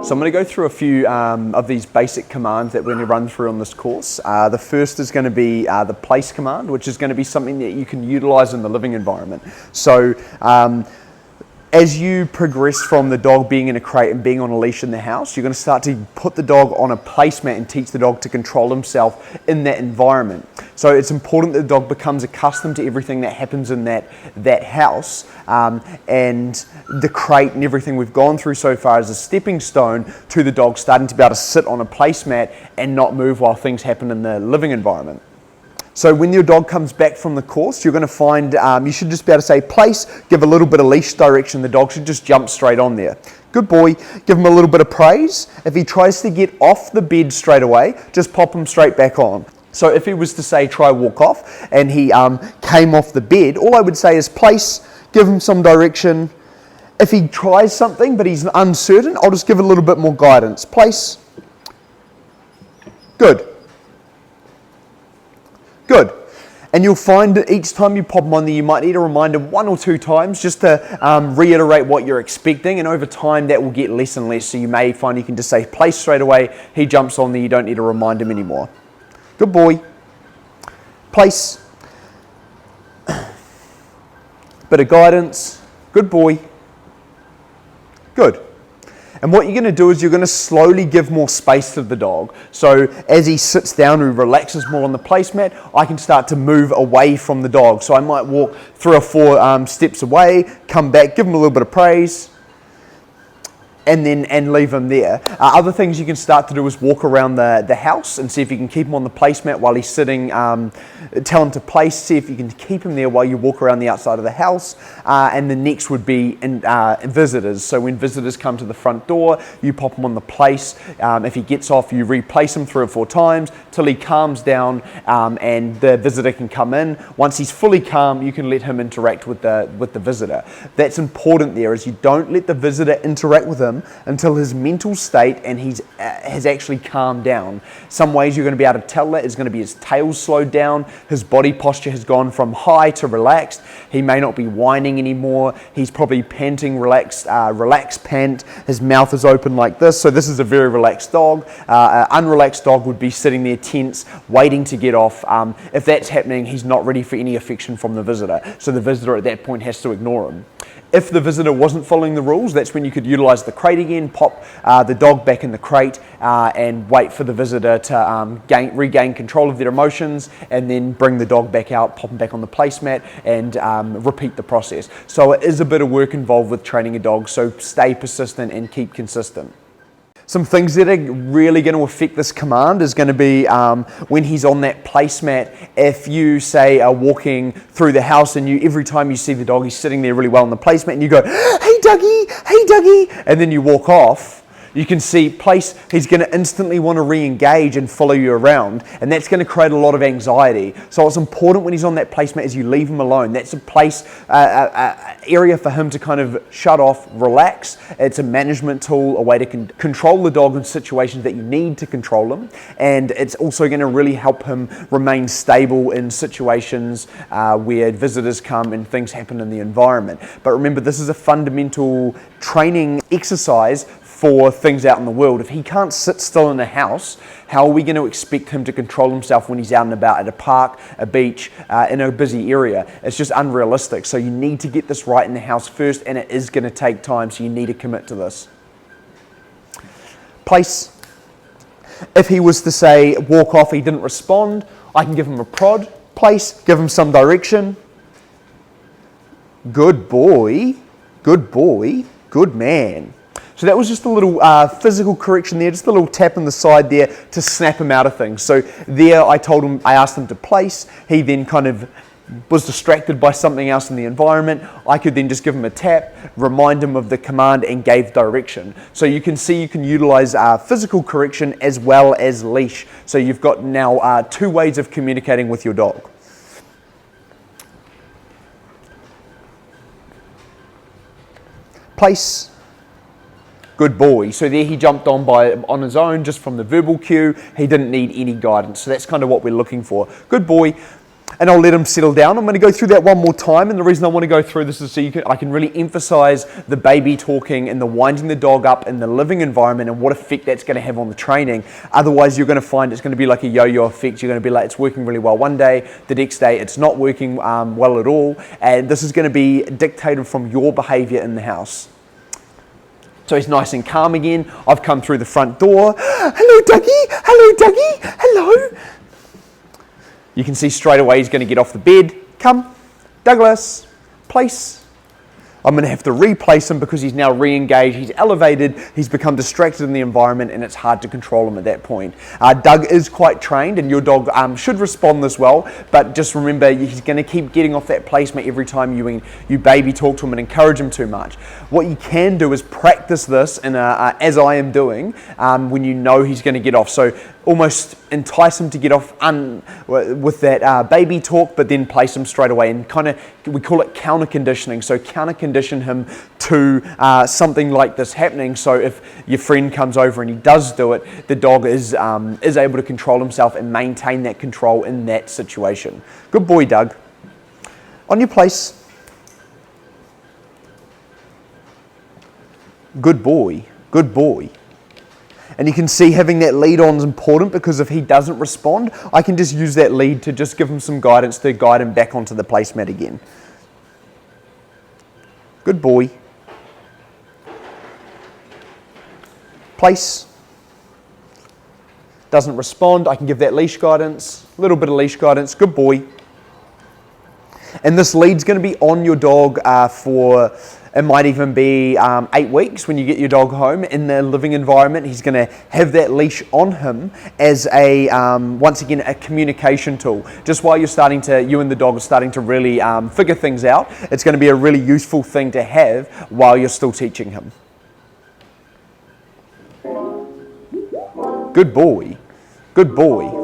So I'm going to go through a few of these basic commands that we're going to run through on this course. The first is going to be the place command, which is going to be something that you can utilize in the living environment. So as you progress from the dog being in a crate and being on a leash in the house, you're going to start to put the dog on a placemat and teach the dog to control himself in that environment. So it's important that the dog becomes accustomed to everything that happens in that house, and the crate and everything we've gone through so far is a stepping stone to the dog starting to be able to sit on a placemat and not move while things happen in the living environment. So when your dog comes back from the course, you're going to find, you should just be able to say place, give a little bit of leash direction, the dog should just jump straight on there. Good boy, give him a little bit of praise. If he tries to get off the bed straight away, just pop him straight back on. So if he was to say try walk off and he came off the bed, all I would say is place, give him some direction. If he tries something but he's uncertain, I'll just give it a little bit more guidance. Place, good. Good. And you'll find that each time you pop them on there, you might need a reminder 1 or 2 times just to reiterate what you're expecting, and over time that will get less and less, so you may find you can just say place straight away, he jumps on there, you don't need to remind him anymore. Good boy. Place. Bit of guidance. Good boy. Good. And what you're going to do is you're going to slowly give more space to the dog. So as he sits down and relaxes more on the placemat, I can start to move away from the dog. So I might walk 3 or 4 steps away, come back, give him a little bit of praise, and leave him there. Other things you can start to do is walk around the house and see if you can keep him on the placemat while he's sitting. Tell him to place, see if you can keep him there while you walk around the outside of the house. And the next would be visitors. So when visitors come to the front door, you pop him on the place. If he gets off, you replace him 3 or 4 times till he calms down, and the visitor can come in. Once he's fully calm, you can let him interact with the visitor. That's important there, is you don't let the visitor interact with him until his mental state and he's has actually calmed down. Some ways you're going to be able to tell that is going to be his tail slowed down, his body posture has gone from high to relaxed, he may not be whining anymore, he's probably panting, relaxed pant, his mouth is open like this, so this is a very relaxed dog. An unrelaxed dog would be sitting there tense, waiting to get off. If that's happening, he's not ready for any affection from the visitor, so the visitor at that point has to ignore him. If the visitor wasn't following the rules, that's when you could utilize the crate again, pop the dog back in the crate, and wait for the visitor to regain control of their emotions, and then bring the dog back out, pop them back on the placemat, and repeat the process. So it is a bit of work involved with training a dog, so stay persistent and keep consistent. Some things that are really going to affect this command is going to be when he's on that placemat. If you say are walking through the house and every time you see the dog, he's sitting there really well on the placemat, and you go, hey Dougie, and then you walk off, you can see he's going to instantly want to re-engage and follow you around, and that's going to create a lot of anxiety. So what's important when he's on that placemat is you leave him alone. That's a area for him to kind of shut off, relax. It's a management tool, a way to control the dog in situations that you need to control him, and it's also going to really help him remain stable in situations where visitors come and things happen in the environment. But remember, this is a fundamental training exercise for things out in the world. If he can't sit still in a house, how are we going to expect him to control himself when he's out and about at a park, a beach, in a busy area? It's just unrealistic. So you need to get this right in the house first, and it is going to take time, so you need to commit to this. Place. If he was to say walk off, he didn't respond, I can give him a prod. Place, give him some direction. Good boy, good boy, good man. So that was just a little physical correction there, just a little tap on the side there to snap him out of things. So there I asked him to place, he then kind of was distracted by something else in the environment. I could then just give him a tap, remind him of the command, and gave direction. So you can see you can utilize physical correction as well as leash. So you've got now 2 ways of communicating with your dog. Place. Good boy. So there he jumped on his own just from the verbal cue. He didn't need any guidance. So that's kind of what we're looking for. Good boy. and I'll let him settle down. I'm going to go through that one more time, and the reason I want to go through this is so I can really emphasize the baby talking and the winding the dog up in the living environment and what effect that's going to have on the training. Otherwise, you're going to find it's going to be like a yo-yo effect. You're going to be like, it's working really well one day, the next day it's not working well at all, and this is going to be dictated from your behavior in the house. So he's nice and calm again. I've come through the front door. Hello, Dougie. Hello, Dougie. Hello. You can see straight away he's going to get off the bed. Come, Douglas, place. I'm going to have to replace him because he's now re-engaged, he's elevated, he's become distracted in the environment, and it's hard to control him at that point. Doug is quite trained, and your dog should respond this well, but just remember he's going to keep getting off that placement every time you baby talk to him and encourage him too much. What you can do is practice this in as I am doing when you know he's going to get off. So almost entice him to get off with that baby talk, but then place him straight away, and we call it counter conditioning. So counter condition him to something like this happening. So if your friend comes over and he does do it, the dog is able to control himself and maintain that control in that situation. Good boy, Doug. On your place. Good boy. Good boy. And you can see having that lead on is important, because if he doesn't respond, I can just use that lead to just give him some guidance to guide him back onto the placemat again. Good boy. Place. Doesn't respond, I can give that leash guidance, a little bit of leash guidance. Good boy. And this lead's going to be on your dog for, it might even be 8 weeks when you get your dog home in the living environment. He's going to have that leash on him as a, once again, a communication tool. Just while you and the dog are starting to really figure things out, it's going to be a really useful thing to have while you're still teaching him. Good boy. Good boy.